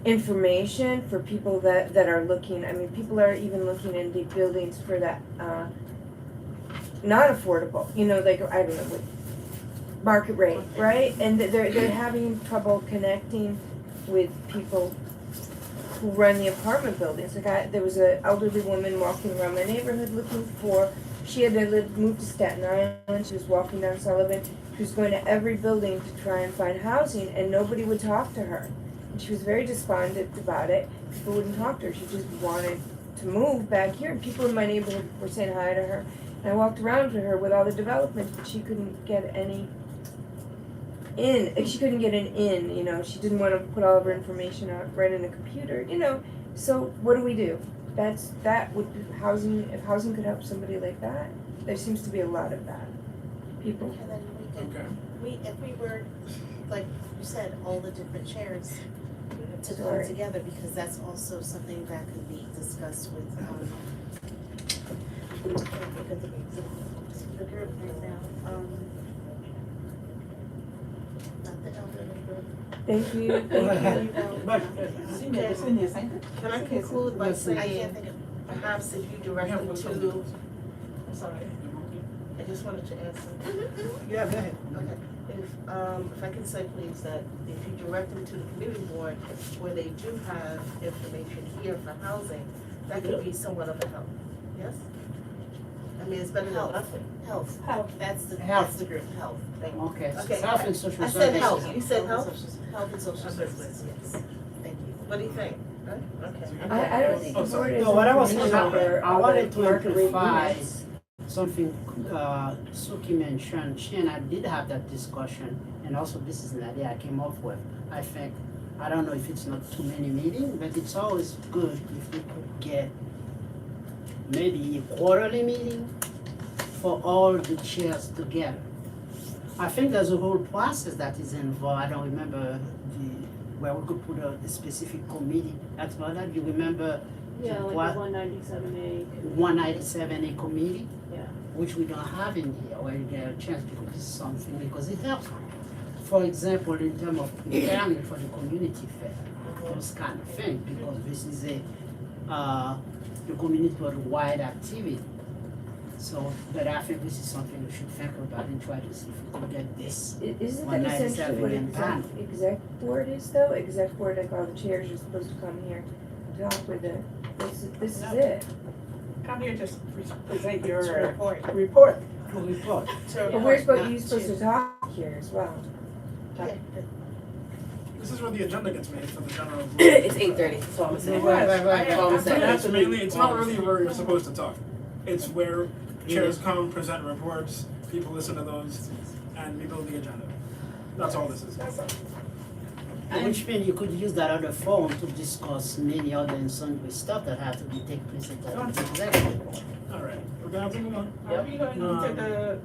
information for people that are looking, I mean, people are even looking in the buildings for that not affordable, like, I don't know, with market rate, right? And they're having trouble connecting with people who run the apartment buildings. Like there was an elderly woman walking around my neighborhood looking for, she had to move to Staten Island, she was walking down Sullivan, she was going to every building to try and find housing, and nobody would talk to her. And she was very despondent about it, people wouldn't talk to her, she just wanted to move back here, and people in my neighborhood were saying hi to her. And I walked around to her with all the developments, but she couldn't get any she couldn't get an in, she didn't want to put all of her information out right in the computer, so what do we do? That would be housing, if housing could help somebody like that, there seems to be a lot of that, people. And then if we were, like you said, all the different chairs to come Sorry. together, because that's also something that could be discussed with The group right now, not the elderly group. Thank you, thank you. But, Senior, the senior center? Can I conclude by Yes, I can't saying, think of, perhaps if you direct them to, I'm sorry. I just wanted to answer. yeah, go ahead. Okay, if I can say please that if you direct them to the community board where they do have information here for housing, that could be somewhat of a help, yes? I mean, it's better than Health. nothing. health, that's the Health. group, health, thank you. Okay, Okay. health and social I services. said health, you said health? Health and social Okay. services, yes, thank you. What do you think? Right? Okay. I don't think the board is. No, what I was information saying, over I all wanted the to market rate amplify units. something Suki mentioned. She and I did have that discussion, and also this is an idea I came up with. I think, I don't know if it's not too many meetings, but it's always good if we could get maybe a quarterly meeting for all the chairs together. I think there's a whole process that is involved. I don't remember where we could put a specific committee. That's about that. You remember Yeah, like What? the 197A. 197A committee? Yeah. Which we don't have in here, where you get a chance to do something because it helps. For example, in terms of preparing for the community fair, those kind of things, because this is the community-wide activity. So, but I think this is something we should think about and try to see if we can get this. Isn't that essentially what 197 exec board is though? Exec board, like all the chairs are supposed to come here, talk with it. This is it. Come here, just present To your report. report. Full report. But we're supposed, you're supposed to talk here as well. This is where the agenda gets made for the general. It's 8:30, so I'm gonna say. Right. That's all I'm saying. That's mainly, it's not really where you're supposed to talk. It's where chairs come, present reports, people listen to those, and we build the agenda. That's all this is. Which means you could use that other forum to discuss many other and sundry stuff that have to be take place at the executive board. All right, we're gonna have to move on. Are we going into the,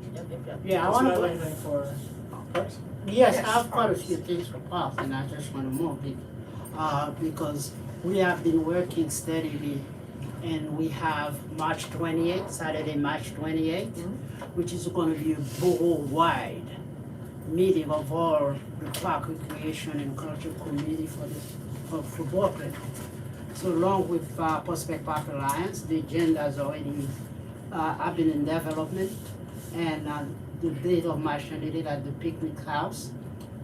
Yeah, I It's wanna not put, anything for parks? yes, I have quite a few things for parks and I just wanna move it. Because we have been working steadily and we have March 28th, Saturday, March 28th, which is gonna be a borough-wide meeting of all the park recreation and culture committee for Brooklyn. So along with Prospect Park Alliance, the agenda has already have been in development, and the date of March 28th at the picnic house.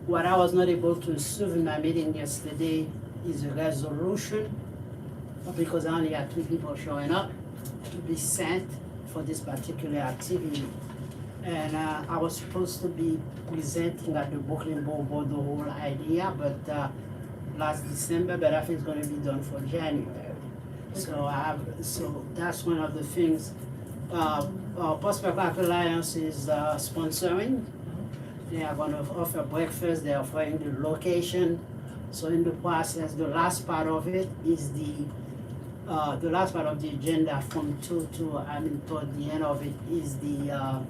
What I was not able to serve in my meeting yesterday is a resolution, because I only had 2 people showing up to be sent for this particular activity. And I was supposed to be presenting at the Brooklyn Board the whole idea, but last December, but I think it's gonna be done for January. So that's one of the things. Prospect Park Alliance is sponsoring. They are gonna offer breakfast, they're offering the location. So in the process, the last part of it is the last part of the agenda from toward the end of it is the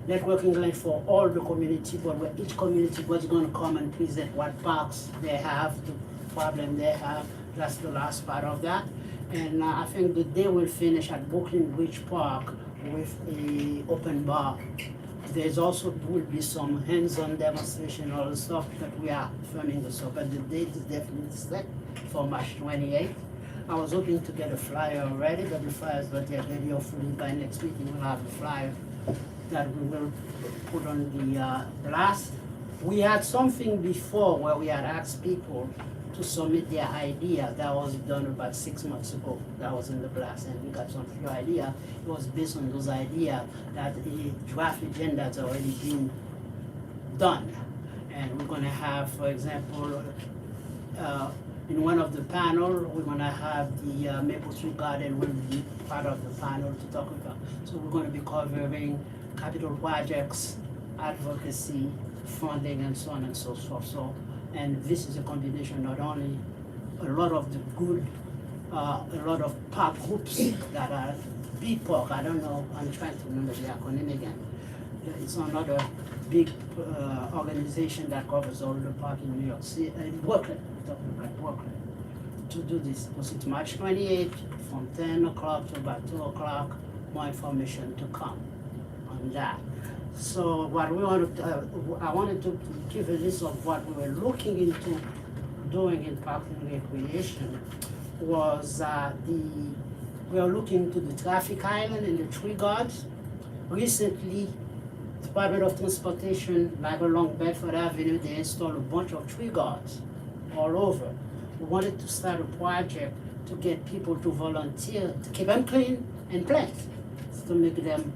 networking link for all the community board, where each community board is gonna come and present what parks they have, the problem they have. That's the last part of that. And I think the day will finish at Brooklyn Bridge Park with a open bar. There's also will be some hands-on demonstration, all the stuff that we are filming the stuff, but the date is definitely set for March 28th. I was hoping to get a flyer already, but the flyer is not yet ready. Hopefully by next week we will have a flyer that we will put on the blast. We had something before where we had asked people to submit their idea. That was done about 6 months ago. That was in the blast, and we got some few ideas. It was based on those ideas that the draft agenda has already been done. And we're gonna have, for example, in one of the panel, we're gonna have the Maple Tree Garden will be part of the panel to talk about. So we're gonna be covering capital projects, advocacy, funding, and so on and so forth. So, and this is a combination, not only a lot of the good, a lot of park groups that are BPOC, I don't know, I'm trying to remember the acronym again. It's another big organization that covers all the park in New York City, Brooklyn, we're talking about Brooklyn, to do this. Because it's March 28th from 10 o'clock to about 2 o'clock, more information to come on that. So what we wanted, I wanted to give a list of what we were looking into doing in Park and Recreation was we are looking into the traffic island and the tree guards. Recently, Department of Transportation, like along Bedford Avenue, they installed a bunch of tree guards all over. We wanted to start a project to get people to volunteer to keep them clean and plant, to make them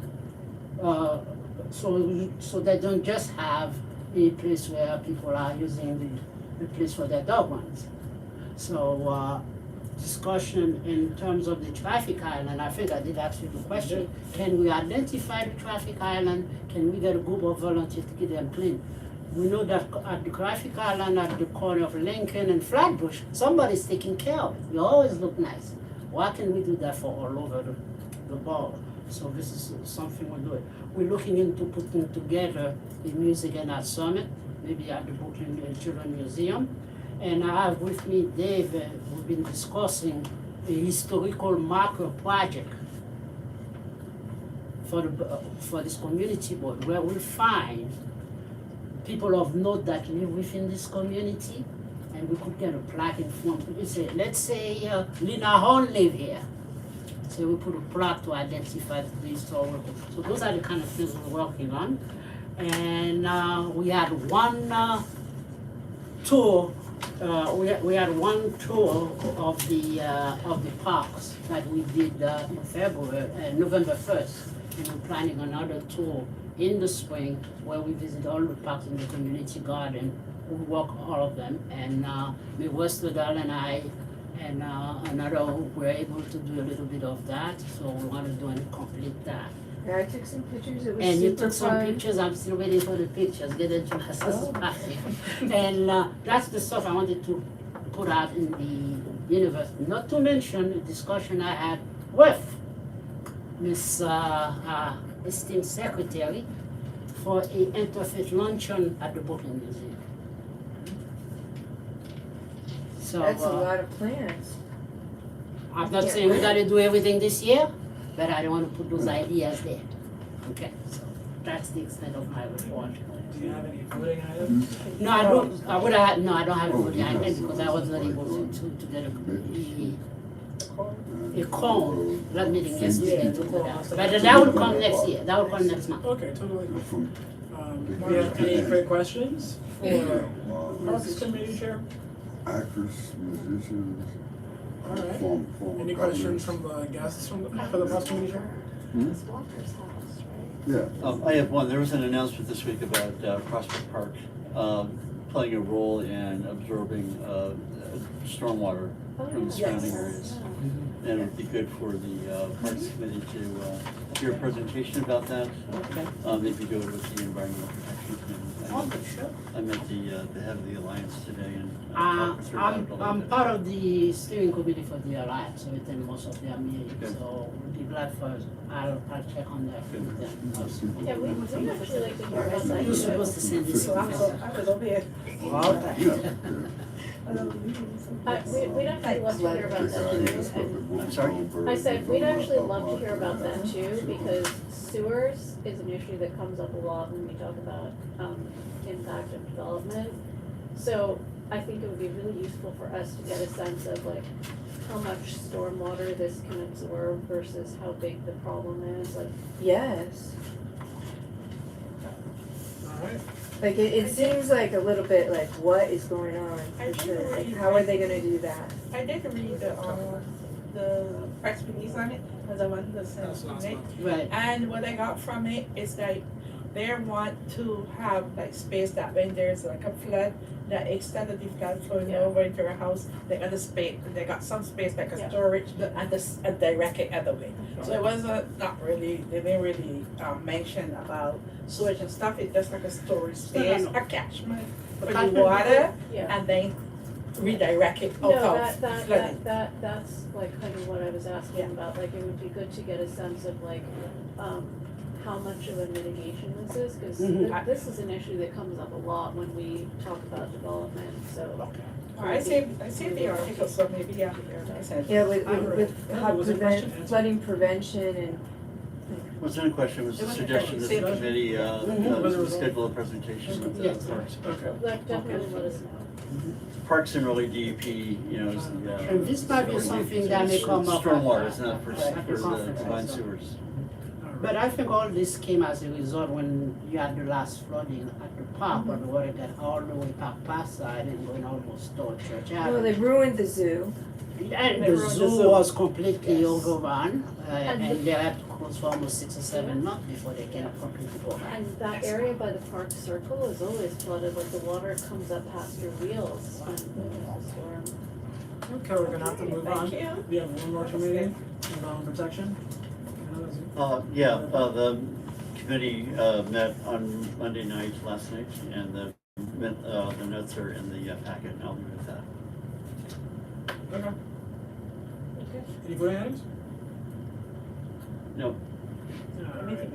so they don't just have a place where people are using the place for their dog runs. So discussion in terms of the traffic island, I think I did ask you the question, can we identify the traffic island? Can we get a group of volunteers to keep them clean? We know that at the traffic island at the corner of Lincoln and Flatbush, somebody's taking care of it. You always look nice. Why can't we do that for all over the ball? So this is something we're doing. We're looking into putting together a music and art summit, maybe at the Brooklyn Children's Museum. And I have with me Dave, we've been discussing a historical marker project for this community board, where we'll find people of note that live within this community, and we could get a plaque in front. We say, let's say Lena Horn live here. So we put a plaque to identify the historical. So those are the kind of things we're working on. And we had one tour. We had one tour of the parks that we did in February, November 1st, and we're planning another tour in the spring where we visit all the parks in the community garden. We walk all of them, and Ms. Westerdahl and I and another were able to do a little bit of that. So we want to do and complete that. Yeah, I took some pictures, it was And you super took some fun. pictures, I'm still waiting for the pictures, get it to us as party. And that's the stuff I wanted to put out in the universe. Not to mention the discussion I had with Miss esteemed secretary for a interfaith luncheon at the Brooklyn Museum. So That's a lot of plans. I'm not saying we gotta do everything this year, but I don't wanna put those ideas there. Okay, so that's the extent of my report. Do you have any voting items? No, I don't, I would have, no, I don't have a voting item because I was not able to get a call, that meeting yesterday to put that. But that will come next year, that will come next month. Okay, totally. Do we have any quick questions for Parks Committee Chair? Actors, musicians. All right. Former Any questions from the guests for the Parks Committee Chair? It's Walker's house, right? Yeah. I have one. There was an announcement this week about Prospect Park playing a role in absorbing stormwater from the surrounding areas. And it would be good for the Parks Committee to hear a presentation about that. Okay. Maybe go with the Environmental Protection Committee. Sure. I met the head of the Alliance today and talked through that a little I'm bit. part of the steering committee for the Alliance, so I attend most of their meetings, Okay. so we'll be glad for, I'll check on that with them. Yeah, we'd actually like to hear about that. You're supposed to send this. So I was over here. We'd actually love to hear about that too, and I'm sorry? I said, we'd actually love to hear about that too, because sewers is an issue that comes up a lot when we talk about, impact of development. So I think it would be really useful for us to get a sense of like how much stormwater this can absorb versus how big the problem is, like. Yes, All right. like it seems like a little bit like what is going on I for think sure, we're like ready. how are they gonna do that? I did read the press release on it, because I wanted to send That's last it. month. Right, And what I got from it is like, they want to have like space that when there's like a flood, that extent of the flood flowing over into your house, they got the space, they got some space like a Yeah. storage and direct it other way. So it wasn't, not really, they didn't really mention about sewage and stuff, it's just like a storage space, a catchment for the catchment, water, Yeah. and then redirect it No, out of flooding. that's like kind of what I was asking Yeah. about, like it would be good to get a sense of like, how much of a mitigation this is, cause this is an issue that comes up a lot when we talk about development, so. I saved the article, so maybe, yeah, I said. Yeah, with I how was a question answered. flooding prevention Wasn't a question, it was It a was a suggestion that question. the committee, Mhm. schedule a presentation of the Yes. parks. Okay. Like, definitely let us know. Parks and really DEP, you know, is the, And this might be something that may come up. Stormwater, it's not for, at the for the conference combined also. sewers. But I think all this came as a result when you had the last flooding at the park, when the water got all the way past side and going almost toward Church Well, Avenue. they ruined the zoo. And They the ruined the zoo zoo. was completely Yes. overrun, And and they had to close for almost 6 or 7 months before they can completely go back. And that area by the park circle is always flooded, like the water comes up past your wheels when there's a storm. Okay, we're gonna have to move on. Thank you. We have one more committee, environmental protection. The committee, met on Monday night, last night, and the notes are in the packet, and I'll leave it at that. Okay. Any voting items? No, Alright.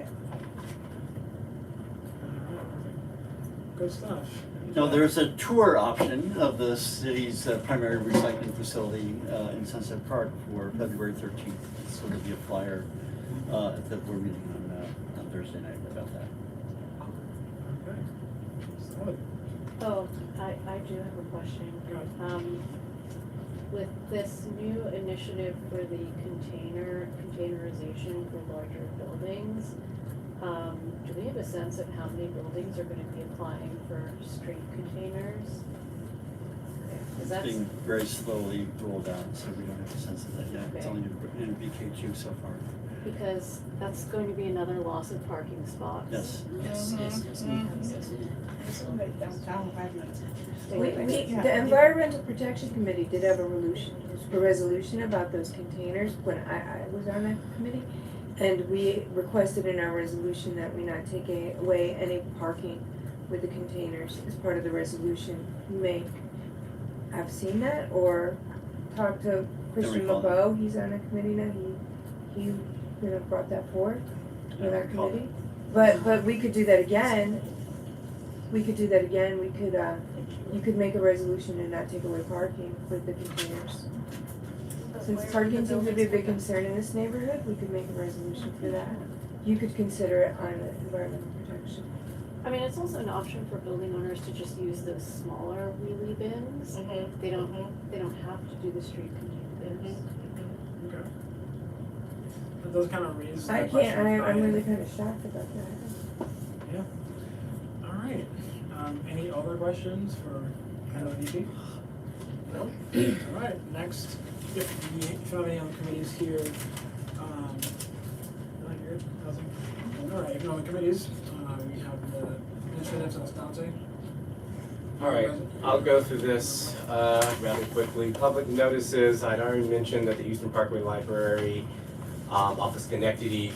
Good stuff. no, there's a tour option of the city's primary recycling facility, in Sunset Park for February 13th. So there'll be a flyer, that we're meeting on Thursday night about that. Okay. Solid. Oh, I do have a question. Go ahead. With this new initiative for the containerization for larger buildings, do we have a sense of how many buildings are gonna be applying for street containers? Cause It's that's, being very slowly rolled out, so we don't have a sense of that yet. It's Okay. only in BK2 so far. because that's going to be another loss of parking spots. Yes. Yes, yes, yes, yes. Somebody downtown having The Environmental Protection Committee did have a resolution about those containers when I was on that committee. And we requested in our resolution that we not take away any parking with the containers as part of the resolution. You may have seen that or talked to Christian recall that. LeBeau, he's on the committee now, he brought that forward with our recall committee. But we could do that again. We could, you could make a resolution and not take away parking with the containers. Since parking seems to be a big concern in this neighborhood, we could make a resolution for that. You could consider it on the environmental protection. I mean, it's also an option for building owners to just use those smaller wheelie bins. They don't have to do the street container bins. Okay. That does kind of raise the I question. can't, I'm Brian. really kind of shocked about that. All right. Any other questions for LDP? No? All right, next, if you have any other committees here, not here, housing. All right, economic committees, we have the initiatives and Estante. All right, I'll go through this rather quickly. Public notices, I'd already mentioned that the Eastern Parkway Library off of Schenectady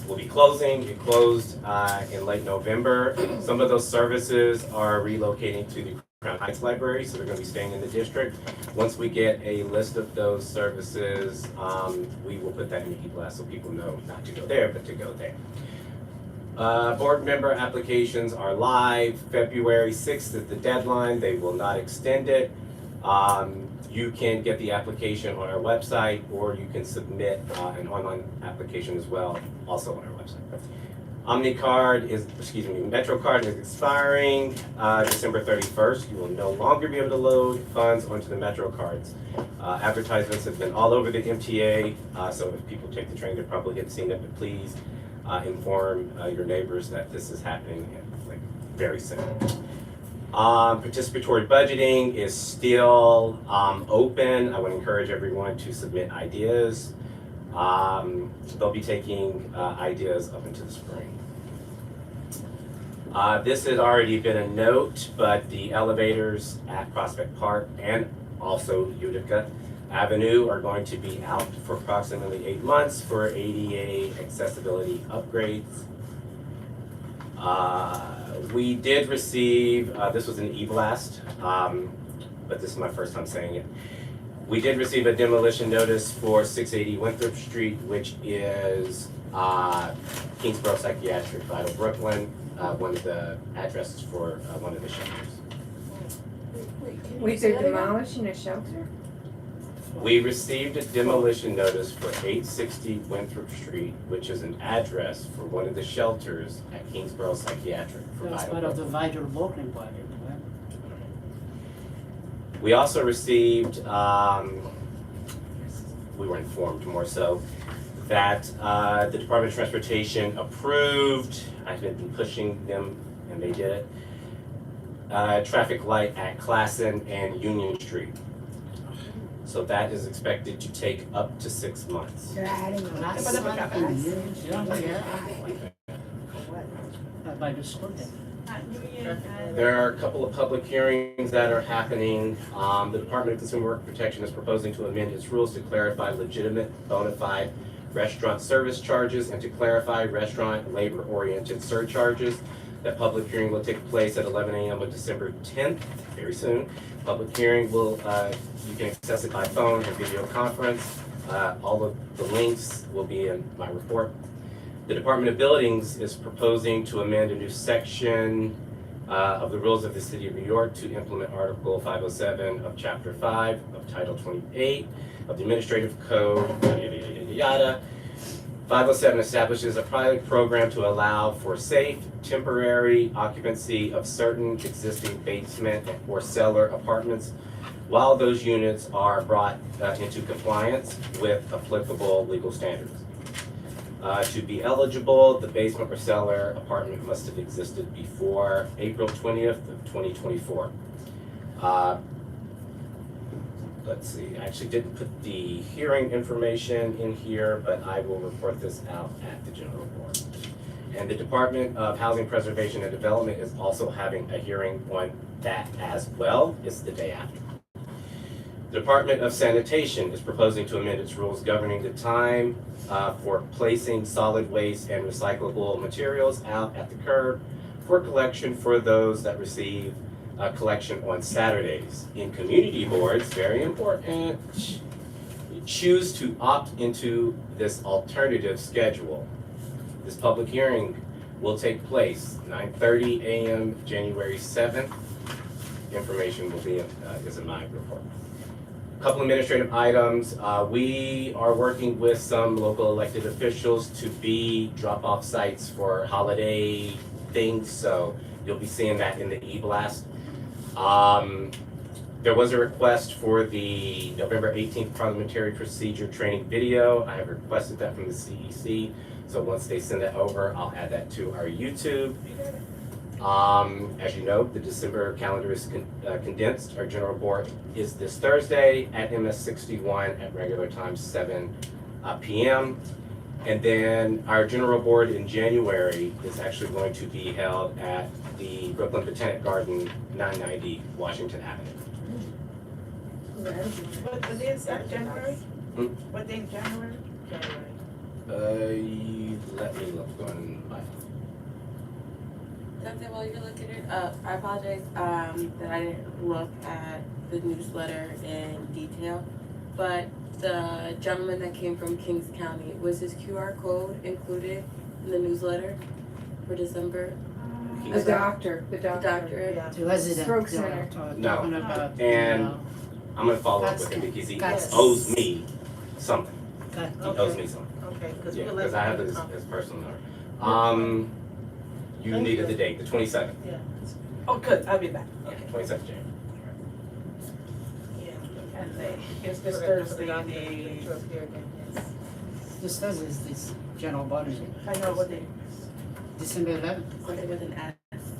will be closing. It closed in late November. Some of those services are relocating to the Crown Heights Library, so they're gonna be staying in the district. Once we get a list of those services, we will put that in the e-blast so people know not to go there, but to go there. Board member applications are live. February 6th is the deadline. They will not extend it. You can get the application on our website, or you can submit an online application as well, also on our website. MetroCard is expiring December 31st. You will no longer be able to load funds onto the MetroCards. Advertisements have been all over the MTA, so if people take the train, they probably have seen it, but please inform your neighbors that this is happening like very soon. Participatory budgeting is still open. I would encourage everyone to submit ideas. They'll be taking ideas up into the spring. This has already been a note, but the elevators at Prospect Park and also Utica Avenue are going to be out for approximately 8 months for ADA accessibility upgrades. We did receive, this was an e-blast, but this is my first time saying it. We did receive a demolition notice for 680 Winthrop Street, which is Kingsborough Psychiatric, Vital Brooklyn, one of the addresses for one of the shelters. Wait, they're demolishing a shelter? We received a demolition notice for 860 Winthrop Street, which is an address for one of the shelters at Kingsborough Psychiatric for That's part Vital of the Brooklyn. Vital Brooklyn project, right? We also received, we were informed more so, that the Department of Transportation approved, I've been pushing them and they did it, traffic light at Classen and Union Street. So that is expected to take up to 6 months. They're adding a That's But the- something, yeah. By the school then. There are a couple of public hearings that are happening. The Department of Consumer Worker Protection is proposing to amend its rules to clarify legitimate bona fide restaurant service charges and to clarify restaurant labor-oriented surcharges. That public hearing will take place at 11 a.m. on December 10th, very soon. Public hearing will, you can access it by phone or video conference. All of the links will be in my report. The Department of Buildings is proposing to amend a new section of the rules of the City of New York to implement Article 507 of Chapter 5 of Title 28 of the Administrative Code, yada, yada, yada, yada. 507 establishes a pilot program to allow for safe, temporary occupancy of certain existing basement or cellar apartments while those units are brought into compliance with applicable legal standards. To be eligible, the basement or cellar apartment must have existed before April 20th of 2024. Let's see, I actually didn't put the hearing information in here, but I will report this out at the general board. And the Department of Housing Preservation and Development is also having a hearing on that as well. It's the day after. The Department of Sanitation is proposing to amend its rules governing the time for placing solid waste and recyclable materials out at the curb for collection for those that receive collection on Saturdays. In community boards, very important, choose to opt into this alternative schedule. This public hearing will take place 9:30 a.m. January 7th. Information will be is in my report. Couple administrative items. We are working with some local elected officials to be drop-off sites for holiday things, so you'll be seeing that in the e-blast. There was a request for the November 18th parliamentary procedure training video. I have requested that from the CEC, so once they send that over, I'll add that to our YouTube. As you know, the December calendar is condensed. Our general board is this Thursday at MS 61 at regular time, 7 p.m. And then our general board in January is actually going to be held at the Brooklyn Botanic Garden, 990 Washington Avenue. What day is that, January? Hmm? What day in January? Let me look on my. Something while you're looking it up, I apologize that I didn't look at the newsletter in detail, but the gentleman that came from Kings County, was his QR code included in the newsletter for December? The doctor. Doctor. Yeah. The resident. Stroke center. No. Talking about, And I'm gonna follow up with him because he Yes. owes me something. Got- He owes me something. Okay, because Yeah, we're because like. I have his personal number. You needed the date, the 27th. Oh, good, I'll be back. Okay, 27th January. And it's this Okay, Thursday, okay, the, This Thursday is this general body, I know what day, December 11th. Something with an S.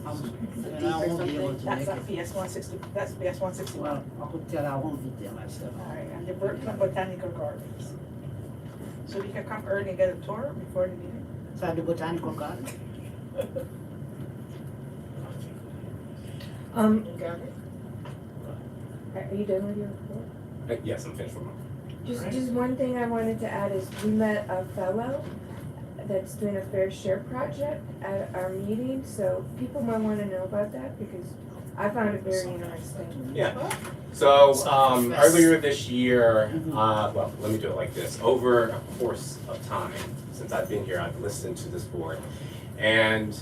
And I won't be able to that's make at it. PS 160, that's PS 161. Well, I could tell I won't be there myself. Alright, and the Brooklyn Botanical Gardens. So we can come early and get a tour before the meeting? So at the botanical garden. You got it? Are you done with your report? Yes, I'm finished with mine. Just one thing I wanted to add is we met a fellow that's doing a fair share project at our meeting, so people might wanna know about that because I found it very interesting. Yeah. So, earlier this year, well, let me do it like this. Over a course of time, since I've been here, I've listened to this board. And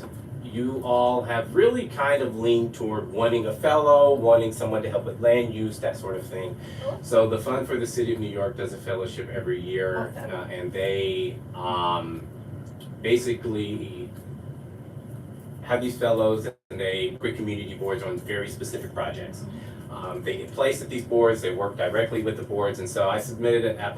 you all have really kind of leaned toward wanting a fellow, wanting someone to help with land use, that sort of thing. So the Fund for the City of New York does a fellowship every year, and they basically have these fellows and they create community boards on very specific projects. They get placed at these boards, they work directly with the boards, and so I submitted an application